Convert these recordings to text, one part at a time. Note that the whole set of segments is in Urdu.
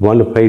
15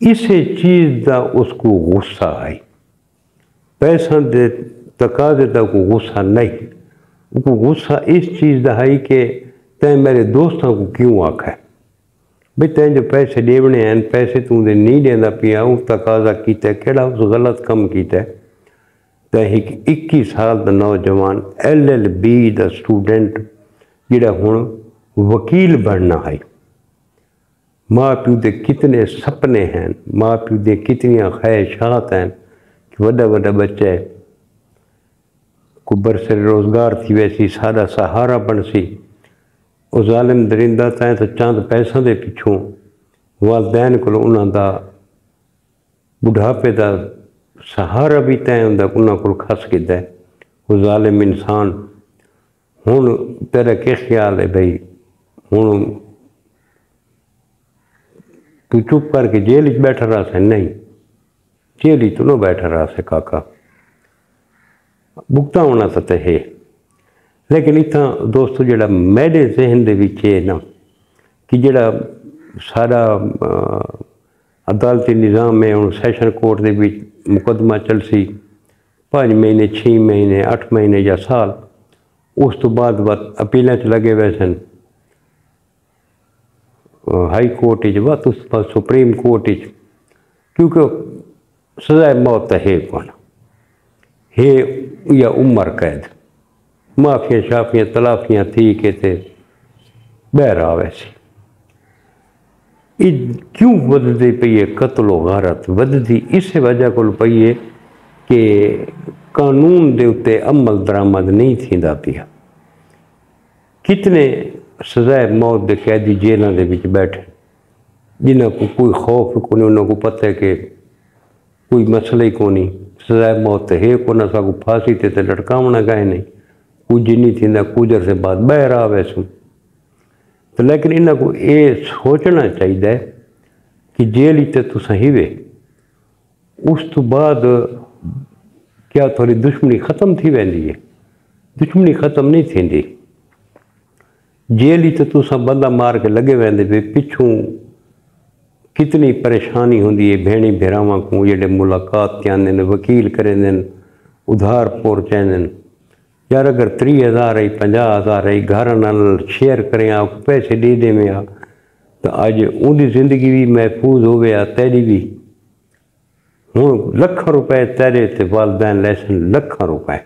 اسی چیز دا اس کو غصہ آئی، پیسہ دے تقاضے دا کو غصہ نہیں، اس کو غصہ اس چیز دا ہے کہ تیں میرے دوستوں کو کیوں آکھا ہے بھئی تیں جو پیسے دیونے ہیں پیسے تو دے نہیں دینا پیا اس تقاضا کیتا ہے کیڑا اس غلط کم کیتا ہے۔ تیں ایک 21 سال دا نوجوان LLB دا سٹوڈنٹ جڑا ہن وکیل بننا ہے، ماں پیو دے کتنے سپنے ہیں، ماں پیو دے کتنی خواہشات ہیں کہ وڈا وڈا بچہ ہے کو برسر روزگار تھی ویسی سارا سہارا بن سی، وہ ظالم درندہ تائیں تو چاند پیسوں دے پچھوں والدین کو انہاں دا بڑھاپے دا سہارا بھی تائیں انہاں کو کھس کے ہے، وہ ظالم انسان ہن تیرا کیا خیال ہے بھئی ہن تو چپ کر کے جیل وچ بیٹھا رہا سے؟ نہیں، جیل ہی تو نہ بیٹھا رہا سے کاکا، بھگتا ہونا تو ہے۔ لیکن اتنا دوستو جڑا میرے ذہن دے وچ ہے نا کہ جڑا سارا عدالتی نظام میں ہن سیشن کورٹ دے وچ مقدمہ چل سی 5 مہینے 6 مہینے 8 مہینے یا سال، اس تو بعد اپیلیں چ لگے ہوئے سن ہائی کورٹ وقت اس بعد سپریم کورٹ، کیونکہ سزائے موت ہے کون ہے یا عمر قید، معافیاں شافیاں تلافیاں تھی کہ تے بہر آوے سی۔ کیوں ودتی پئی ہے قتل و غارت؟ ودتی اس وجہ کو پئی ہے کہ قانون دے اتے عمل درآمد نہیں تھیندا پیا۔ کتنے سزائے موت دے قیدی جیلاں دے وچ بیٹھے جنہاں کو کوئی خوف کو نہیں، انہاں کو پتہ ہے کہ کوئی مسئلہ ہی کو نہیں، سزائے موت ہے کو نہ سا کو پھانسی تے لٹکاونا گئے نہیں، کچھ نہیں تھیندا، کچھ عرصے بعد باہر آوے سن۔ تو لیکن انہاں کو یہ سوچنا چاہیے کہ جیل تے تساں ہیوے اس تو بعد کیا تھوڑی دشمنی ختم تھی ویندی ہے؟ دشمنی ختم نہیں تھیندی، جیل ہی تساں بندہ مار کے لگے ویندے پے، پچھوں کتنی پریشانی ہوندی ہے بھیڑی بھیراواں کو جڑے ملاقات کیاندے نے، وکیل کریندے نے، ادھار پہنچائندے نے، یار اگر 30,000 ہے 50,000 ہے گھر نال شیئر کریں آپ پیسے دے دیں میں تو اج ان دی زندگی بھی محفوظ ہوئے تیری بھی۔ ہوں لکھاں روپے تیرے تے والدین لے سن، لکھاں روپے،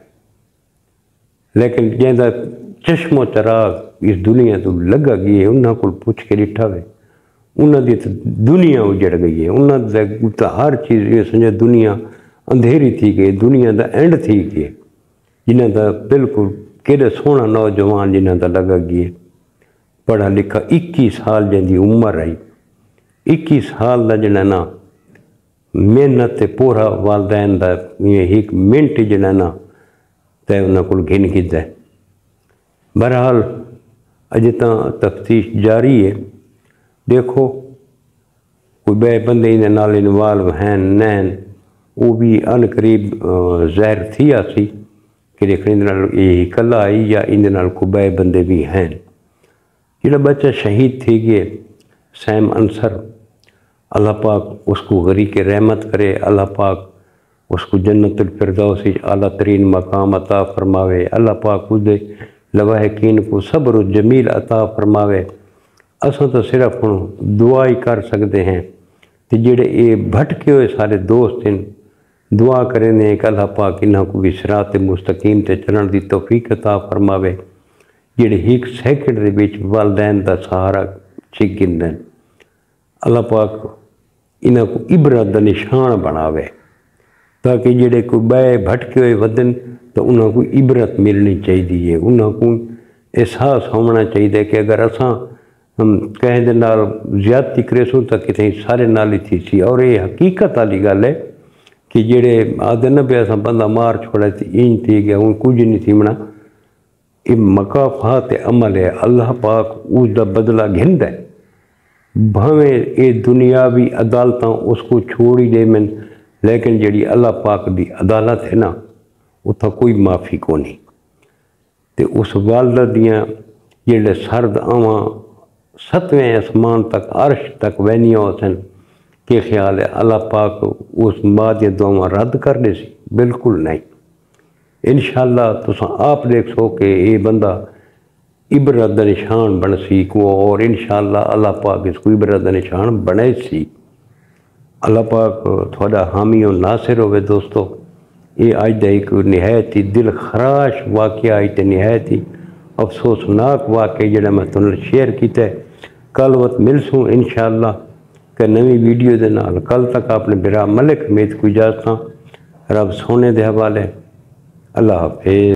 لیکن جہاں چشم و چراغ اس دنیا تو لگا گئی ہے انہاں کو پوچھ کے ڈٹھا وے، انہاں دی تو دنیا اجڑ گئی ہے، انہاں دی ہر چیز یہ سمجھے دنیا اندھیری تھی گئی، دنیا دا اینڈ تھی گئی، جنہاں دا بالکل کیڑے سونا نوجوان جنہاں دا لگا گئی ہے پڑھا لکھا 21 سال جن دی عمر آئی، 21 سال دا جنہاں نا محنت تے پورا والدین دا یہ ایک منٹ جنہاں نا تے انہاں کو گھن کیتا ہے۔ بہرحال اجے تاں تفتیش جاری ہے، دیکھو کوئی بے بندے اندے نال انوالو ہیں نین وہ بھی ان قریب ظاہر تھی آسی کہ دیکھنے اندے نال یہ کلا آئی یا اندے نال کوئی بے بندے بھی ہیں۔ جڑا بچہ شہید تھی گئے سیم انصر، اللہ پاک اس کو غریق رحمت کرے، اللہ پاک اس کو جنت الفردوس اعلیٰ ترین مقام عطا فرماوے، اللہ پاک اس دے لواحقین کو صبر و جمیل عطا فرماوے۔ اساں تو صرف دعا ہی کر سکتے ہیں کہ جڑے یہ بھٹکے ہوئے سارے دوست ہیں دعا کریں ہیں کہ اللہ پاک انہاں کو بھی صراط مستقیم تے چلن دی توفیق عطا فرماوے، جڑے ایک سیکنڈ دے وچ والدین دا سہارا چک گندے، اللہ پاک انہاں کو عبرت دا نشان بناوے تاکہ جڑے کوئی بے بھٹکے ہوئے ودن تو انہاں کو عبرت ملنی چاہیے، انہاں کو احساس ہونا چاہیے کہ اگر اساں کہیں دے نال زیادتی کرے سوں تو کتنے سارے نال ہی تھی سی۔ اور یہ حقیقت والی گل ہے کہ جڑے آدھے نہ پہ اساں بندہ مار چھوڑے تھی این تھی گیا ہوں کچھ نہیں تھی منا، یہ مقافات عمل ہے، اللہ پاک اس دا بدلہ گھندا ہے، بھاویں یہ دنیاوی عدالتاں اس کو چھوڑی دے من، لیکن جڑی اللہ پاک دی عدالت ہے نا اتھا کوئی معافی کو نہیں۔ تے اس والدہ دیاں جڑے سرد آواں 7ویں آسمان تک عرش تک وینیاں ہوسن، کہ خیال ہے اللہ پاک اس ماں دی دعاواں رد کر دے سی؟ بالکل نہیں۔ انشاءاللہ تساں آپ دیکھ سو کہ یہ بندہ عبرت دا نشان بن سی کو، اور انشاءاللہ اللہ پاک اس کو عبرت دا نشان بنے سی۔ اللہ پاک تھوڑا حامی و ناصر ہوئے دوستو۔ یہ آج دا ایک نہایت ہی دل خراش واقعہ آج تے نہایت ہی افسوسناک واقعہ جڑا میں تنہاں شیئر کیتا ہے۔ کل وقت ملسوں انشاءاللہ کہ نوی ویڈیو دے نال۔ کل تک اپنے برا ملک حمید کو اجازتاں، رب سونے دے حوالے۔ اللہ حافظ۔